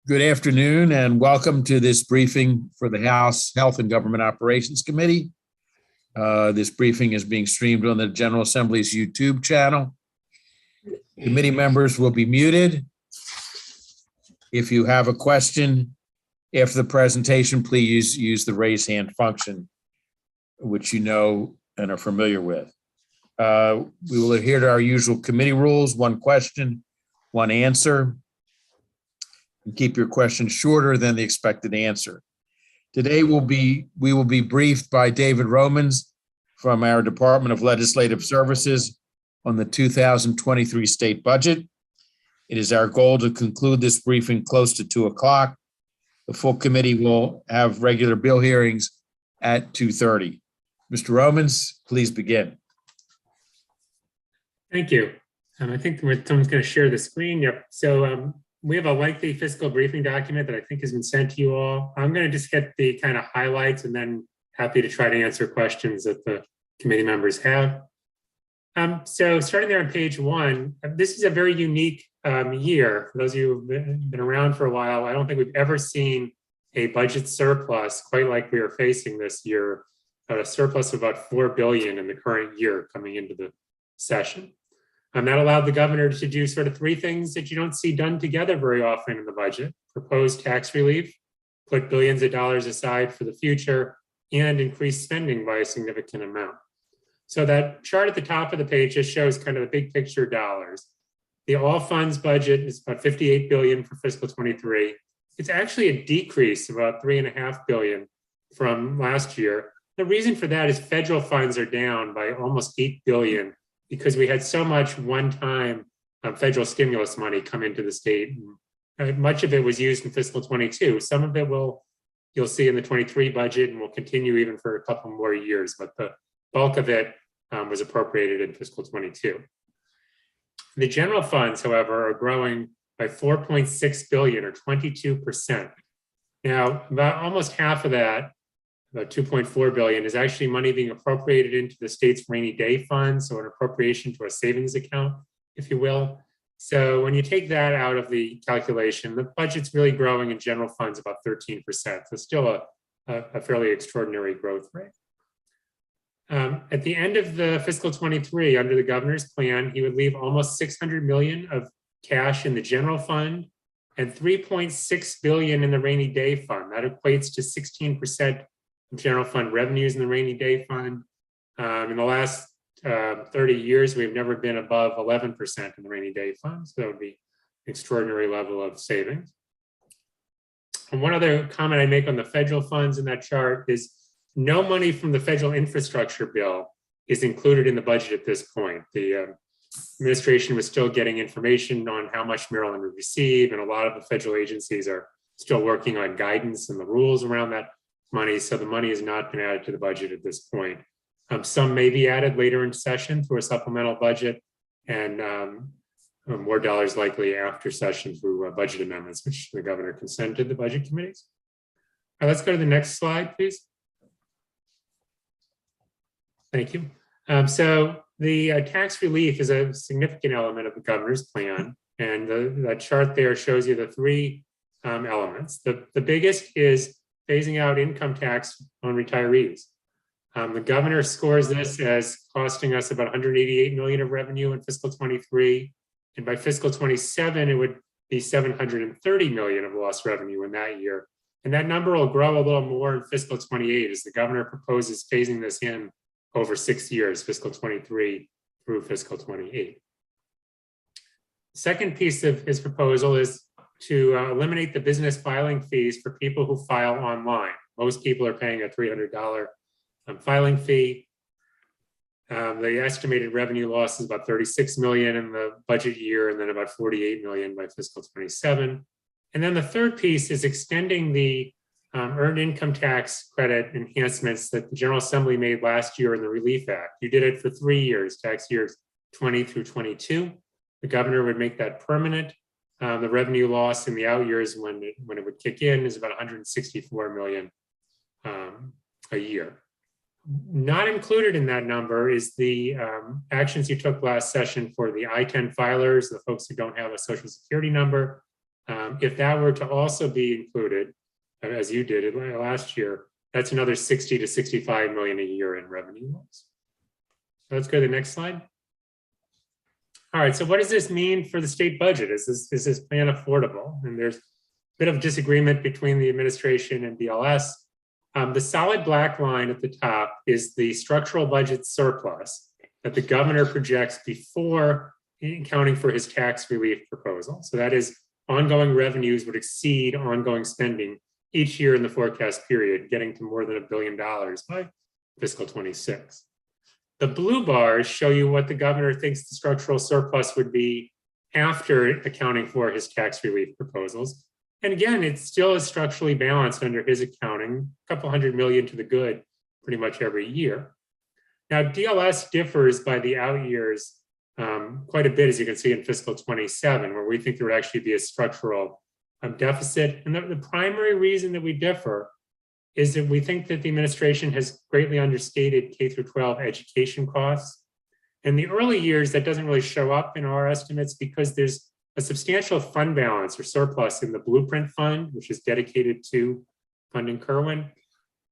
Good afternoon and welcome to this briefing for the House Health and Government Operations Committee. This briefing is being streamed on the General Assembly's YouTube channel. Committee members will be muted. If you have a question after the presentation, please use the raise hand function, which you know and are familiar with. We will adhere to our usual committee rules: one question, one answer. And keep your question shorter than the expected answer. Today we will be briefed by David Romans from our Department of Legislative Services on the 2023 state budget. It is our goal to conclude this briefing close to 2 o'clock. The full committee will have regular bill hearings at 2:30. Mr. Romans, please begin. Thank you. I think someone's going to share the screen. Yep. So we have a lengthy fiscal briefing document that I think has been sent to you all. I'm going to just get the kind of highlights and then happy to try to answer questions that the committee members have. So starting there on page 1, this is a very unique year. For those of you who've been around for a while, I don't think we've ever seen a budget surplus quite like we are facing this year, a surplus of about $4 billion in the current year coming into the session. That allowed the governor to do sort of 3 things that you don't see done together very often in the budget: propose tax relief, put billions of dollars aside for the future, and increase spending by a significant amount. So that chart at the top of the page just shows kind of the big picture dollars. The all funds budget is about $58 billion for fiscal 23. It's actually a decrease of about $3.5 billion from last year. The reason for that is federal funds are down by almost $8 billion because we had so much one-time federal stimulus money come into the state. Much of it was used in fiscal 22. Some of it you'll see in the 23 budget and will continue even for a couple more years, but the bulk of it was appropriated in fiscal 22. The general funds, however, are growing by $4.6 billion or 22%. Now, about almost half of that, about $2.4 billion, is actually money being appropriated into the state's rainy day fund, so an appropriation to a savings account, if you will. So when you take that out of the calculation, the budget's really growing in general funds about 13%. So still a fairly extraordinary growth rate. At the end of the fiscal 23, under the governor's plan, he would leave almost $600 million of cash in the general fund and $3.6 billion in the rainy day fund. That equates to 16% general fund revenues in the rainy day fund. In the last 30 years, we've never been above 11% in the rainy day fund. So that would be an extraordinary level of savings. And one other comment I make on the federal funds in that chart is no money from the federal infrastructure bill is included in the budget at this point. The administration was still getting information on how much Maryland would receive, and a lot of the federal agencies are still working on guidance and the rules around that money, so the money has not been added to the budget at this point. Some may be added later in session through a supplemental budget, and more dollars likely after session through budget amendments, which the governor consented the budget committees. All right, let's go to the next slide, please. Thank you. So the tax relief is a significant element of the governor's plan, and the chart there shows you the 3 elements. The biggest is phasing out income tax on retirees. The governor scores this as costing us about $188 million of revenue in fiscal 23. And by fiscal 27, it would be $730 million of lost revenue in that year. And that number will grow a little more in fiscal 28 as the governor proposes phasing this in over 6 years, fiscal 23 through fiscal 28. The second piece of his proposal is to eliminate the business filing fees for people who file online. Most people are paying a $300 filing fee. The estimated revenue loss is about $36 million in the budget year, and then about $48 million by fiscal 27. And then the third piece is extending the earned income tax credit enhancements that the General Assembly made last year in the Relief Act. You did it for 3 years, tax years 20 through 22. The governor would make that permanent. The revenue loss in the out years when it would kick in is about $164 million a year. Not included in that number is the actions you took last session for the I-10 filers, the folks who don't have a social security number. If that were to also be included, as you did last year, that's another 60 to 65 million a year in revenue loss. So let's go to the next slide. All right, so what does this mean for the state budget? Is this plan affordable? And there's a bit of disagreement between the administration and BLS. The solid black line at the top is the structural budget surplus that the governor projects before accounting for his tax relief proposal. So that is, ongoing revenues would exceed ongoing spending each year in the forecast period, getting to more than $1 billion by fiscal 26. The blue bars show you what the governor thinks the structural surplus would be after accounting for his tax relief proposals. And again, it still is structurally balanced under his accounting, a couple $100 million to the good pretty much every year. Now, DLS differs by the out years quite a bit, as you can see in fiscal 27, where we think there would actually be a structural deficit. And the primary reason that we differ is that we think that the administration has greatly understated K through 12 education costs. In the early years, that doesn't really show up in our estimates because there's a substantial fund balance or surplus in the Blueprint Fund, which is dedicated to funding Kerwin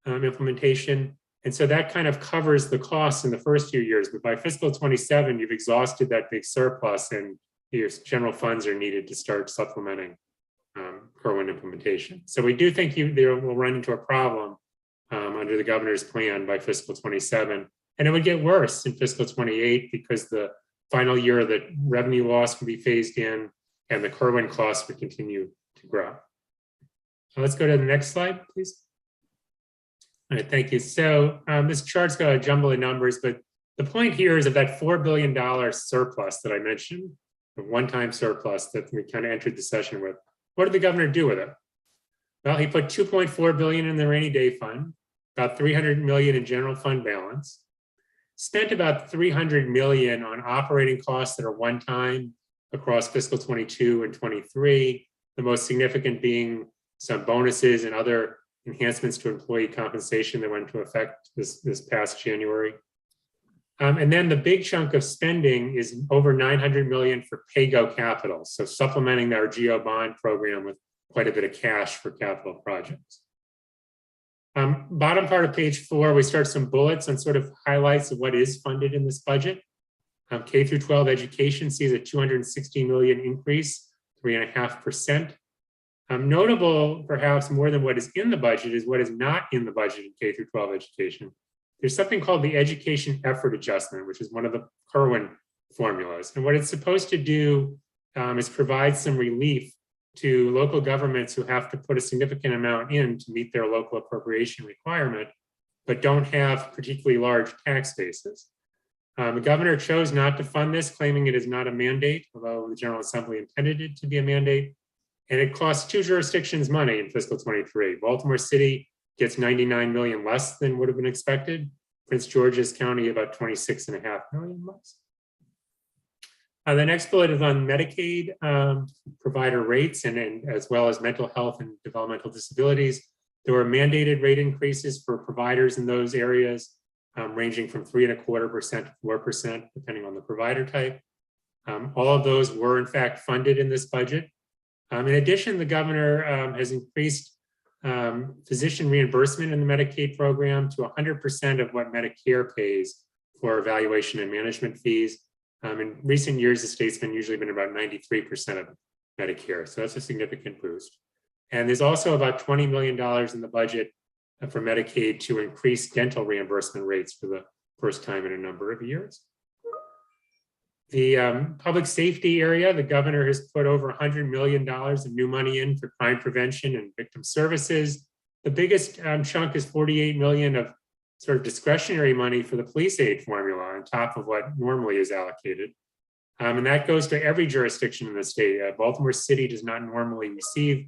implementation. And so that kind of covers the costs in the first few years. But by fiscal 27, you've exhausted that big surplus and your general funds are needed to start supplementing Kerwin implementation. So we do think there will run into a problem under the governor's plan by fiscal 27. And it would get worse in fiscal 28 because the final year that revenue loss would be phased in and the Kerwin costs would continue to grow. So let's go to the next slide, please. All right, thank you. So this chart's got a jumble of numbers, but the point here is of that $4 billion surplus that I mentioned, the one-time surplus that we kind of entered the session with. What did the governor do with it? Well, he put $2.4 billion in the rainy day fund, about $300 million in general fund balance, spent about $300 million on operating costs that are one-time across fiscal 22 and 23, the most significant being some bonuses and other enhancements to employee compensation that went into effect this past January. And then the big chunk of spending is over $900 million for PAYGO capital, so supplementing our HGO bond program with quite a bit of cash for capital projects. Bottom part of page 4, we start some bullets on sort of highlights of what is funded in this budget. K through 12 education sees a $260 million increase, 3.5%. Notable, perhaps more than what is in the budget, is what is not in the budget in K through 12 education. There's something called the education effort adjustment, which is one of the Kerwin formulas. And what it's supposed to do is provide some relief to local governments who have to put a significant amount in to meet their local appropriation requirement, but don't have particularly large tax bases. The governor chose not to fund this, claiming it is not a mandate, although the General Assembly intended it to be a mandate. And it costs 2 jurisdictions money in fiscal 23. Baltimore City gets 99 million less than would have been expected. Prince George's County about 26.5 million less. The next bullet is on Medicaid provider rates and as well as mental health and developmental disabilities. There were mandated rate increases for providers in those areas, ranging from 3.25% to 4%, depending on the provider type. All of those were in fact funded in this budget. In addition, the governor has increased physician reimbursement in the Medicaid program to 100% of what Medicare pays for evaluation and management fees. In recent years, the state's usually been about 93% of Medicare, so that's a significant boost. And there's also about $20 million in the budget for Medicaid to increase dental reimbursement rates for the first time in a number of years. The public safety area, the governor has put over $100 million of new money in for crime prevention and victim services. The biggest chunk is $48 million of sort of discretionary money for the police aid formula on top of what normally is allocated. And that goes to every jurisdiction in the state. Baltimore City does not normally receive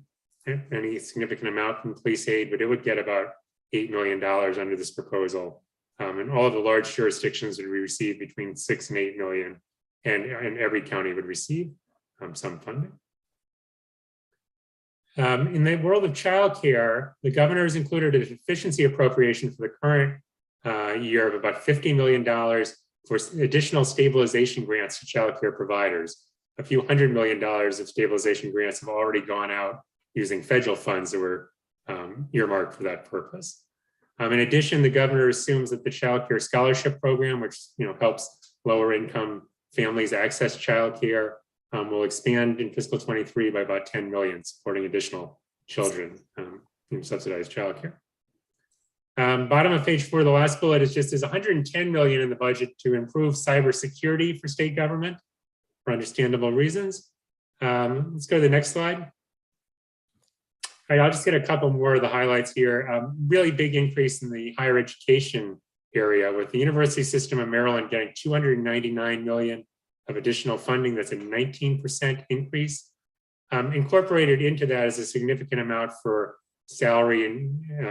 any significant amount from police aid, but it would get about $8 million under this proposal. And all of the large jurisdictions would receive between 6 and 8 million. And every county would receive some funding. In the world of childcare, the governor has included a deficiency appropriation for the current year of about $50 million for additional stabilization grants to childcare providers, a few $100 million of stabilization grants have already gone out using federal funds that were earmarked for that purpose. In addition, the governor assumes that the Child Care Scholarship Program, which helps lower income families access childcare, will expand in fiscal 23 by about 10 million, supporting additional children in subsidized childcare. Bottom of page 4, the last bullet is just 110 million in the budget to improve cybersecurity for state government for understandable reasons. Let's go to the next slide. All right, I'll just get a couple more of the highlights here. Really big increase in the higher education area, with the University System of Maryland getting 299 million of additional funding. That's a 19% increase. Incorporated into that is a significant amount for salary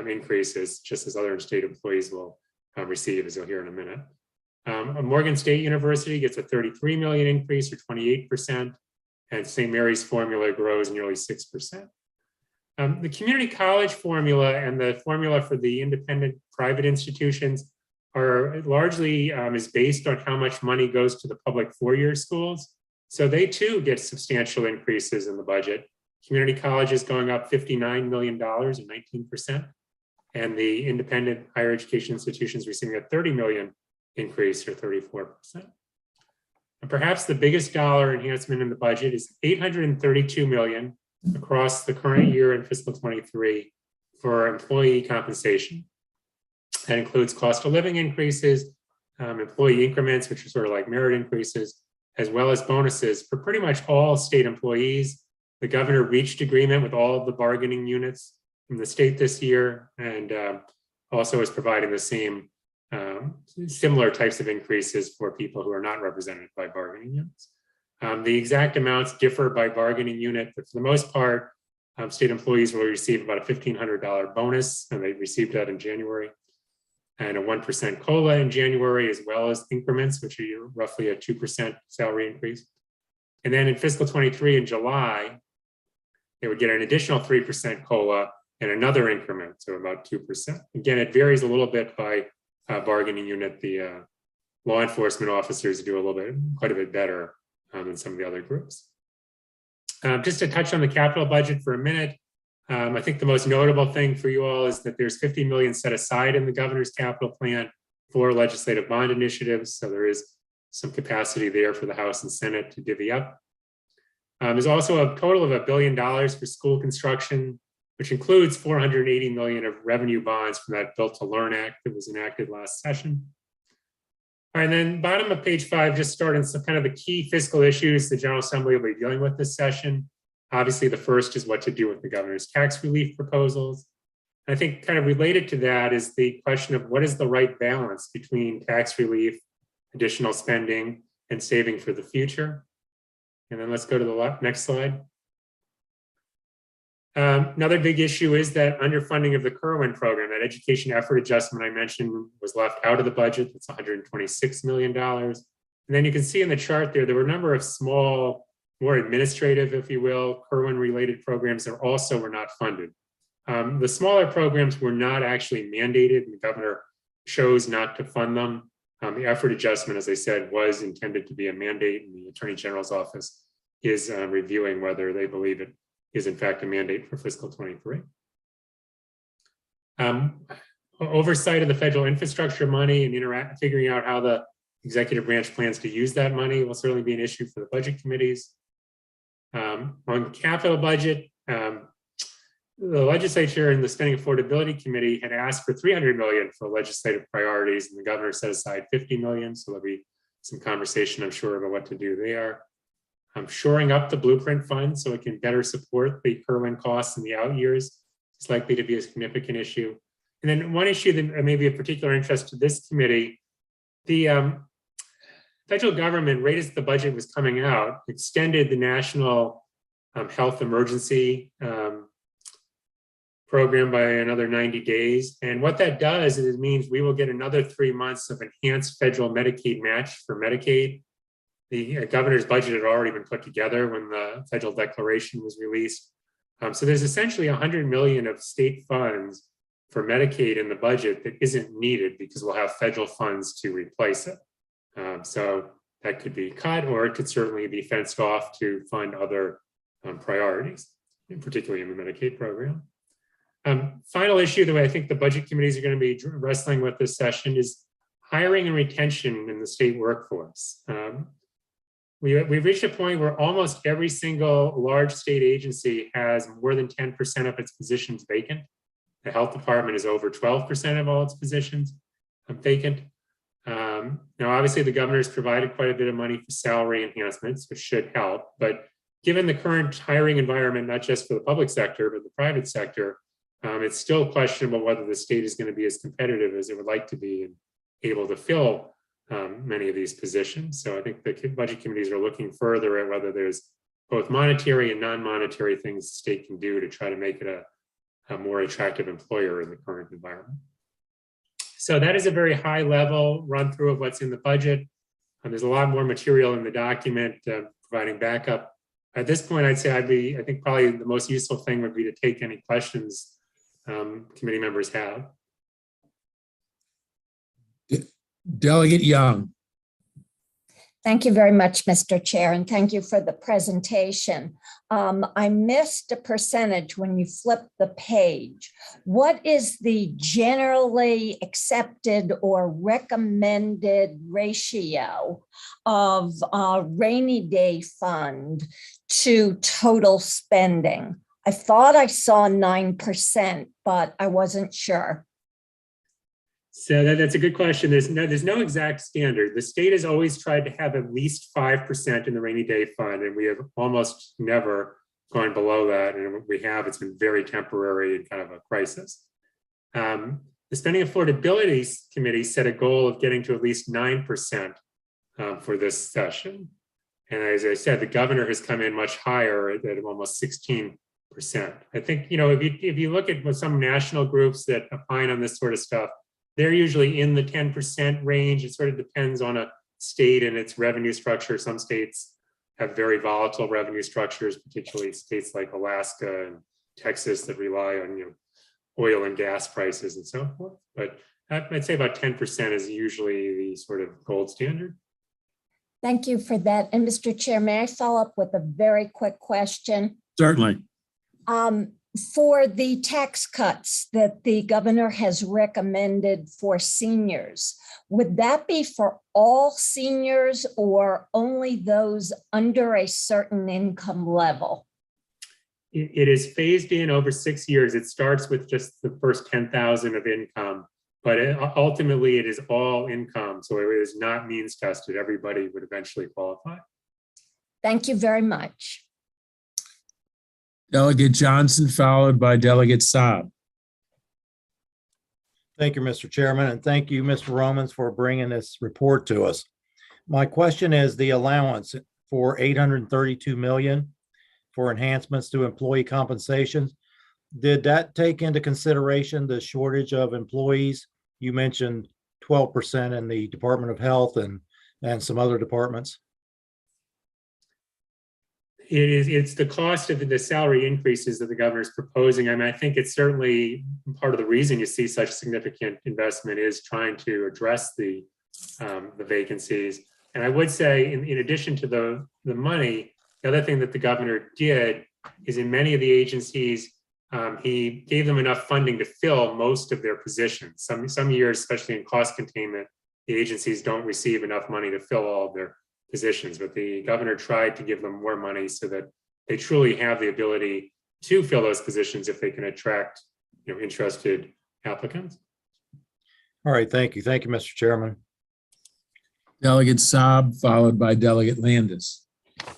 increases, just as other state employees will receive, as you'll hear in a minute. Morgan State University gets a 33 million increase, or 28%, and St. Mary's formula grows nearly 6%. The community college formula and the formula for the independent private institutions are largely is based on how much money goes to the public four-year schools. So they too get substantial increases in the budget. Community colleges going up $59 million, or 19%, and the independent higher education institutions receiving a 30 million increase, or 34%. And perhaps the biggest dollar enhancement in the budget is 832 million across the current year in fiscal 23 for employee compensation. That includes cost of living increases, employee increments, which are sort of like merit increases, as well as bonuses for pretty much all state employees. The governor reached agreement with all of the bargaining units in the state this year, and also is providing the same similar types of increases for people who are not represented by bargaining units. The exact amounts differ by bargaining unit, but for the most part, state employees will receive about a $1,500 bonus, and they received that in January, and a 1% COLA in January, as well as increments, which are roughly a 2% salary increase. And then in fiscal 23 in July, they would get an additional 3% COLA and another increment, so about 2%. Again, it varies a little bit by bargaining unit. The law enforcement officers do quite a bit better than some of the other groups. Just to touch on the capital budget for a minute, I think the most notable thing for you all is that there's 50 million set aside in the governor's capital plan for legislative bond initiatives. So there is some capacity there for the House and Senate to divvy up. There's also a total of $1 billion for school construction, which includes 480 million of revenue bonds from that Built to Learn Act that was enacted last session. All right, and then bottom of page 5, just starting some kind of the key fiscal issues the General Assembly will be dealing with this session. Obviously, the first is what to do with the governor's tax relief proposals. I think kind of related to that is the question of what is the right balance between tax relief, additional spending, and saving for the future. And then let's go to the next slide. Another big issue is that underfunding of the Kerwin program. That education effort adjustment I mentioned was left out of the budget. That's $126 million. And then you can see in the chart there were a number of small, more administrative, if you will, Kerwin-related programs that also were not funded. The smaller programs were not actually mandated, and the governor chose not to fund them. The effort adjustment, as I said, was intended to be a mandate, and the Attorney General's office is reviewing whether they believe it is in fact a mandate for fiscal 23. Oversight of the federal infrastructure money and figuring out how the executive branch plans to use that money will certainly be an issue for the budget committees. On capital budget, the legislature and the Spending Affordability Committee had asked for 300 million for legislative priorities, and the governor set aside 50 million. So there'll be some conversation, I'm sure, about what to do there. Shoring up the blueprint fund so it can better support the Kerwin costs in the out years is likely to be a significant issue. And then one issue that may be of particular interest to this committee, the federal government, right as the budget was coming out, extended the national health emergency program by another 90 days. And what that does is it means we will get another 3 months of enhanced federal Medicaid match for Medicaid. The governor's budget had already been put together when the federal declaration was released. So there's essentially 100 million of state funds for Medicaid in the budget that isn't needed because we'll have federal funds to replace it. So that could be cut, or it could certainly be fenced off to fund other priorities, particularly in the Medicaid program. Final issue, the way I think the budget committees are going to be wrestling with this session is hiring and retention in the state workforce. We've reached a point where almost every single large state agency has more than 10% of its positions vacant. The health department is over 12% of all its positions vacant. Now, obviously, the governor's provided quite a bit of money for salary enhancements, which should help. But given the current hiring environment, not just for the public sector, but the private sector, it's still questionable whether the state is going to be as competitive as it would like to be and able to fill many of these positions. So I think the budget committees are looking further at whether there's both monetary and non-monetary things the state can do to try to make it a more attractive employer in the current environment. So that is a very high level run through of what's in the budget. There's a lot more material in the document providing backup. At this point, I'd say I think probably the most useful thing would be to take any questions committee members have. Delegate Young. Thank you very much, Mr. Chair, and thank you for the presentation. I missed a percentage when you flipped the page. What is the generally accepted or recommended ratio of rainy day fund to total spending? I thought I saw 9%, but I wasn't sure. So that's a good question. There's no exact standard. The state has always tried to have at least 5% in the rainy day fund, and we have almost never gone below that. And what we have, it's been very temporary and kind of a crisis. The Spending Affordability Committee set a goal of getting to at least 9% for this session. And as I said, the governor has come in much higher at almost 16%. I think, if you look at some national groups that opine on this sort of stuff, they're usually in the 10% range. It sort of depends on a state and its revenue structure. Some states have very volatile revenue structures, particularly states like Alaska and Texas that rely on oil and gas prices and so forth. But I'd say about 10% is usually the sort of gold standard. Thank you for that. And Mr. Chair, may I follow up with a very quick question? Certainly. For the tax cuts that the governor has recommended for seniors, would that be for all seniors or only those under a certain income level? It is phased in over 6 years. It starts with just the first 10,000 of income, but ultimately it is all income. So it is not means tested. Everybody would eventually qualify. Thank you very much. Delegate Johnson, followed by Delegate Saab. Thank you, Mr. Chairman, and thank you, Mr. Romans, for bringing this report to us. My question is the allowance for $832 million for enhancements to employee compensation. Did that take into consideration the shortage of employees? You mentioned 12% in the Department of Health and some other departments. It's the cost of the salary increases that the governor is proposing. I mean, I think it's certainly part of the reason you see such significant investment is trying to address the vacancies. And I would say, in addition to the money, the other thing that the governor did is in many of the agencies, he gave them enough funding to fill most of their positions. Some years, especially in cost containment, the agencies don't receive enough money to fill all of their positions, but the governor tried to give them more money so that they truly have the ability to fill those positions if they can attract interested applicants. All right, thank you. Thank you, Mr. Chairman. Delegate Saab, followed by Delegate Landis.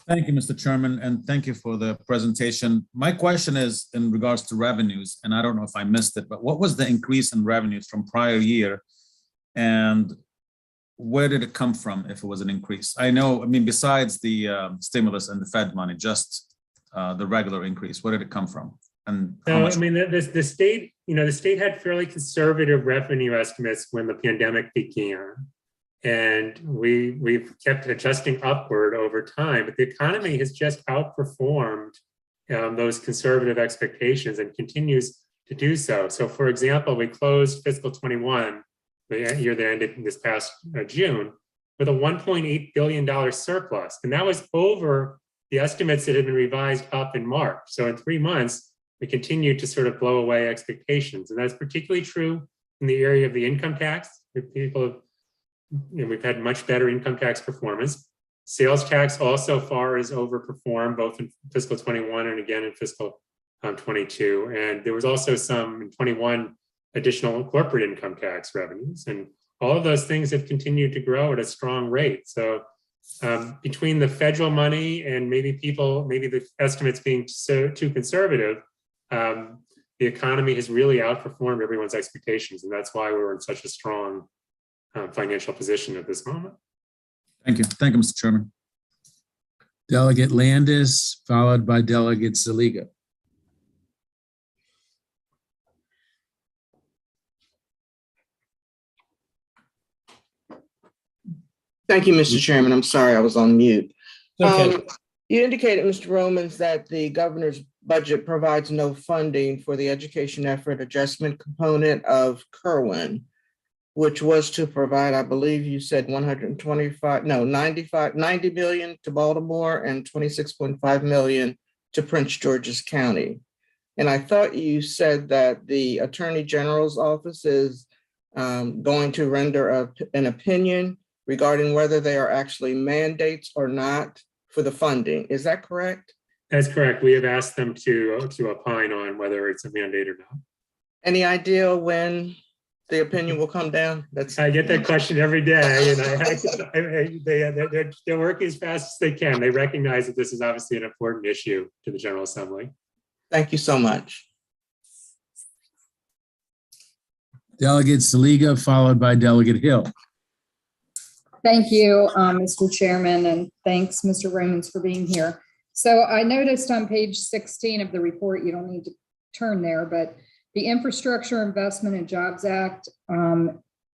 Thank you, Mr. Chairman, and thank you for the presentation. My question is in regards to revenues, and I don't know if I missed it, but what was the increase in revenues from prior year? And where did it come from if it was an increase? I mean, besides the stimulus and the Fed money, just the regular increase, where did it come from? And I mean, the state, the state had fairly conservative revenue estimates when the pandemic began. And we've kept adjusting upward over time, but the economy has just outperformed those conservative expectations and continues to do so. So for example, we closed fiscal 21, the year that ended this past June, with a $1.8 billion surplus. And that was over the estimates that had been revised up in March. So in 3 months, we continued to sort of blow away expectations. And that's particularly true in the area of the income tax. People have, we've had much better income tax performance. Sales tax also far has overperformed, both in fiscal 21 and again in fiscal 22. And there was also some in 21 additional corporate income tax revenues. And all of those things have continued to grow at a strong rate. So between the federal money and maybe the estimates being too conservative, the economy has really outperformed everyone's expectations. And that's why we're in such a strong financial position at this moment. Thank you. Thank you, Mr. Chairman. Delegate Landis, followed by Delegate Zaliga. Thank you, Mr. Chairman. I'm sorry, I was on mute. Okay. You indicated, Mr. Romans, that the governor's budget provides no funding for the education effort adjustment component of Kerwin, which was to provide, I believe you said 90 million to Baltimore and 26.5 million to Prince George's County. And I thought you said that the Attorney General's office is going to render an opinion regarding whether they are actually mandates or not for the funding. Is that correct? That's correct. We have asked them to opine on whether it's a mandate or not. Any idea when the opinion will come down? I get that question every day, and they're working as fast as they can. They recognize that this is obviously an important issue to the General Assembly. Thank you so much. Delegate Saliga, followed by Delegate Hill. Thank you, Mr. Chairman, and thanks, Mr. Romans, for being here. So I noticed on page 16 of the report, you don't need to turn there, but the Infrastructure Investment and Jobs Act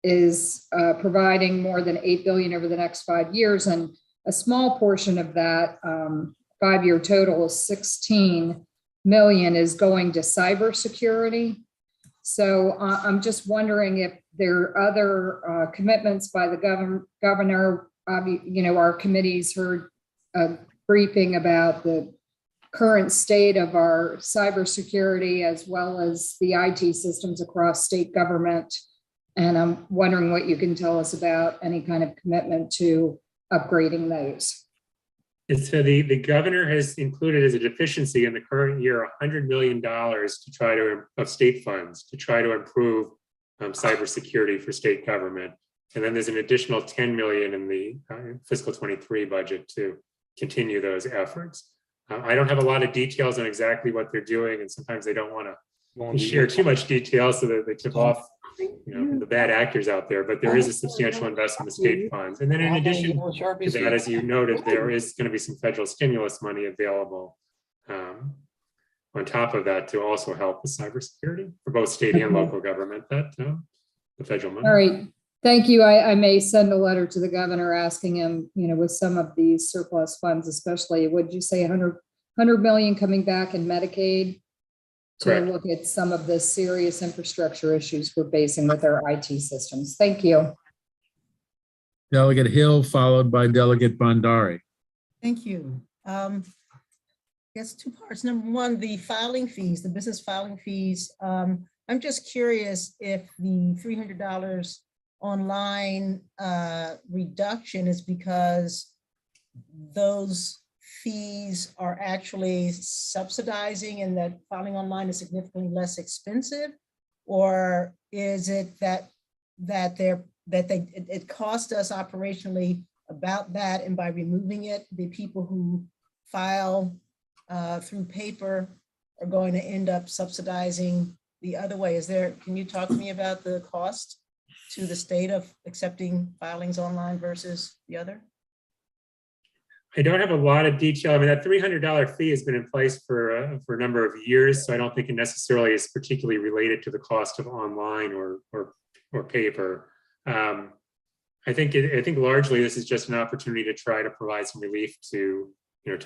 is providing more than $8 billion over the next 5 years, and a small portion of that 5-year total is 16 million is going to cybersecurity. So I'm just wondering if there are other commitments by the governor. Our committees heard a briefing about the current state of our cybersecurity as well as the IT systems across state government. And I'm wondering what you can tell us about any kind of commitment to upgrading those. And so the governor has included as a deficiency in the current year $100 million of state funds to try to improve cybersecurity for state government. And then there's an additional 10 million in the fiscal 23 budget to continue those efforts. I don't have a lot of details on exactly what they're doing, and sometimes they don't want to share too much detail so that they tip off the bad actors out there, but there is a substantial investment in state funds. And then in addition to that, as you noted, there is going to be some federal stimulus money available on top of that to also help with cybersecurity for both state and local government, the federal money. All right. Thank you. I may send a letter to the governor asking him, with some of these surplus funds, especially, would you say 100 million coming back in Medicaid to Correct. Look at some of the serious infrastructure issues we're facing with our IT systems. Thank you. Delegate Hill, followed by Delegate Bhandari. Thank you. I guess two parts. Number one, the filing fees, the business filing fees. I'm just curious if the $300 online reduction is because those fees are actually subsidizing and that filing online is significantly less expensive, or is it that it cost us operationally about that, and by removing it, the people who file through paper are going to end up subsidizing the other way? Can you talk to me about the cost to the state of accepting filings online versus the other? I don't have a lot of detail. I mean, that $300 fee has been in place for a number of years, so I don't think it necessarily is particularly related to the cost of online or paper. I think largely this is just an opportunity to try to provide some relief to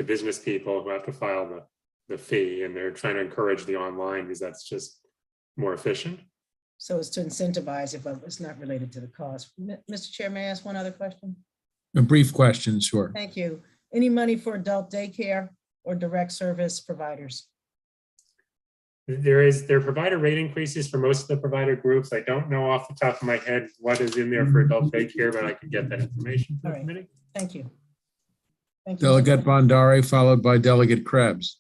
business people who have to file the fee, and they're trying to encourage the online because that's just more efficient. So it's to incentivize if it's not related to the cost. Mr. Chair, may I ask one other question? A brief question, sure. Thank you. Any money for adult daycare or direct service providers? There are provider rate increases for most of the provider groups. I don't know off the top of my head what is in there for adult daycare, but I can get that information for All the right. committee. Thank you. Thank you. Delegate Bondari, followed by Delegate Krebs.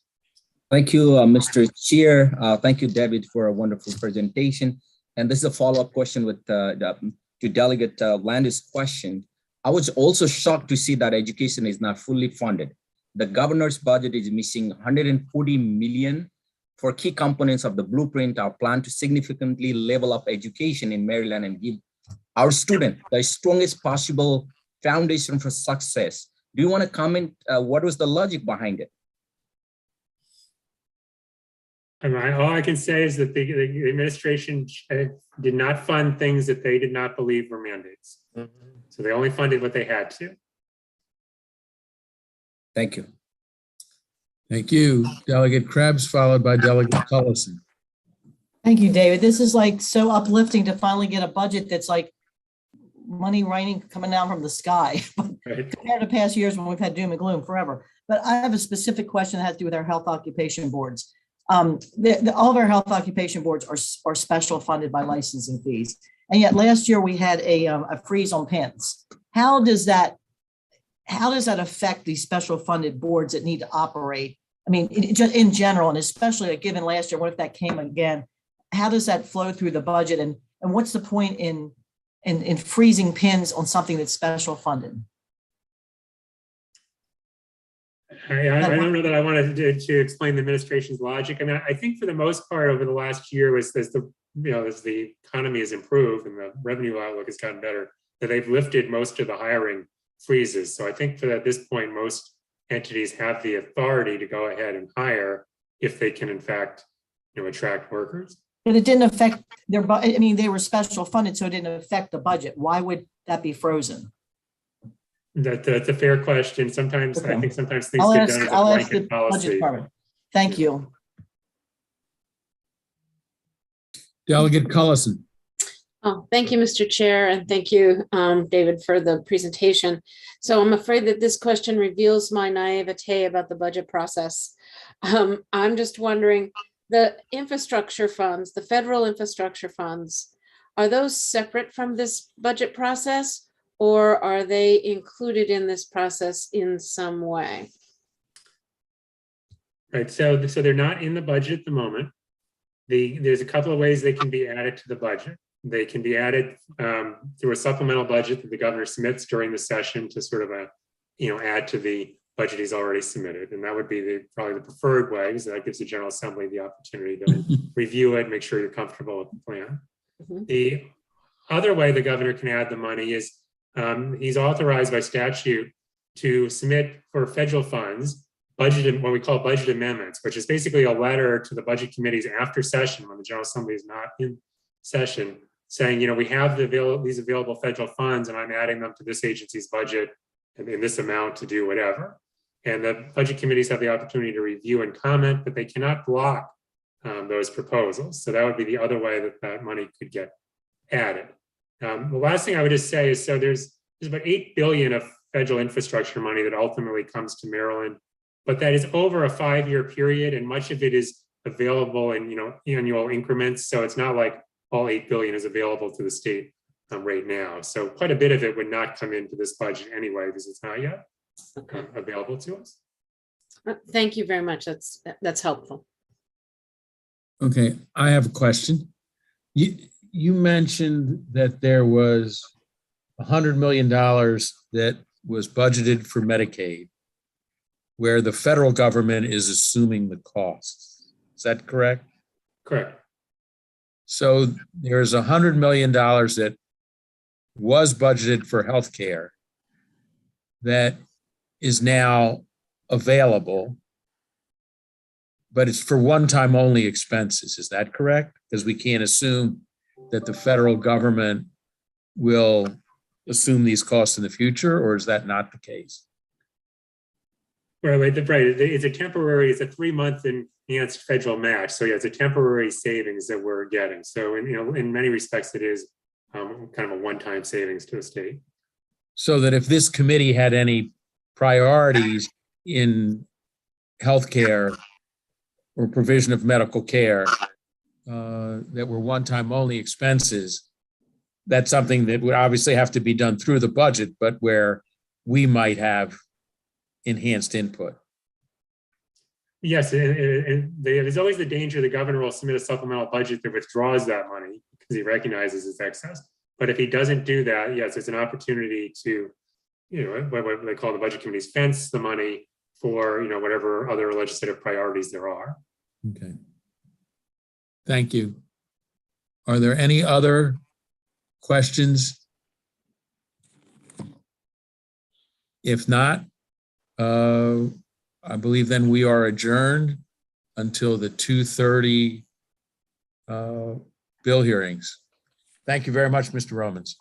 Thank you, Mr. Chair. Thank you, David, for a wonderful presentation. And this is a follow-up question with to Delegate Landis' question. I was also shocked to see that education is not fully funded. The governor's budget is missing 140 million for key components of the blueprint. Our plan to significantly level up education in Maryland and give our students the strongest possible foundation for success. Do you want to comment? What was the logic behind it? All I can say is that the administration did not fund things that they did not believe were mandates. So they only funded what they had to. Thank you. Thank you. Delegate Krebs, followed by Delegate Cullison. Thank you, David. This is like so uplifting to finally get a budget that's like money raining, coming down from the sky. Right. Compared to past years when we've had doom and gloom forever. But I have a specific question that has to do with our health occupation boards. All of our health occupation boards are special funded by licensing fees. And yet last year we had a freeze on pins. How does that affect these special funded boards that need to operate? I mean, just in general, and especially like given last year, what if that came again? How does that flow through the budget? And what's the point in freezing pins on something that's special funded? I don't know that I wanted to explain the administration's logic. I mean, I think for the most part over the last year, as the economy has improved and the revenue outlook has gotten better, that they've lifted most of the hiring freezes. So I think for at this point, most entities have the authority to go ahead and hire if they can, in fact, attract workers. But it didn't affect their budget. I mean, they were special funded, so it didn't affect the budget. Why would that be frozen? That's a fair question. Sometimes Okay. I think sometimes things I'll get ask done as a the blanket budget policy. department. Thank you. Delegate Cullison. Oh, thank you, Mr. Chair, and thank you, David, for the presentation. So I'm afraid that this question reveals my naivete about the budget process. I'm just wondering, the infrastructure funds, the federal infrastructure funds, are those separate from this budget process, or are they included in this process in some way? Right, so they're not in the budget at the moment. There's a couple of ways they can be added to the budget. They can be added through a supplemental budget that the governor submits during the session to sort of add to the budget he's already submitted. And that would be probably the preferred way, because that gives the General Assembly the opportunity to review it, make sure you're comfortable with the plan. Mhm. The other way the governor can add the money is he's authorized by statute to submit for federal funds what we call budget amendments, which is basically a letter to the budget committees after session when the General Assembly is not in session, saying, we have these available federal funds and I'm adding them to this agency's budget and in this amount to do whatever. And the budget committees have the opportunity to review and comment, but they cannot block those proposals. So that would be the other way that money could get added. The last thing I would just say is, so there's about $8 billion of federal infrastructure money that ultimately comes to Maryland, but that is over a 5-year period, and much of it is available in annual increments. So it's not like all $8 billion is available to the state right now. So quite a bit of it would not come into this budget anyway, because it's not yet available to us. Thank you very much. That's helpful. Okay, I have a question. You mentioned that there was $100 million that was budgeted for Medicaid, where the federal government is assuming the costs. Is that correct? Correct. So there's $100 million that was budgeted for healthcare that is now available, but it's for one-time only expenses. Is that correct? Because we can't assume that the federal government will assume these costs in the future, or is that not the case? Right. It's a 3-month enhanced federal match. So yeah, it's a temporary savings that we're getting. So in many respects, it is kind of a one-time savings to the state. so that if this committee had any priorities in healthcare or provision of medical care that were one-time only expenses, that's something that would obviously have to be done through the budget, but where we might have enhanced input. Yes, and there's always the danger the governor will submit a supplemental budget that withdraws that money because he recognizes its excess. But if he doesn't do that, yes, it's an opportunity to, what they call the budget committee's fence the money for, whatever other legislative priorities there are. Okay. Thank you. Are there any other questions? If not, I believe then we are adjourned until the 2:30 bill hearings. Thank you very much, Mr. Romans.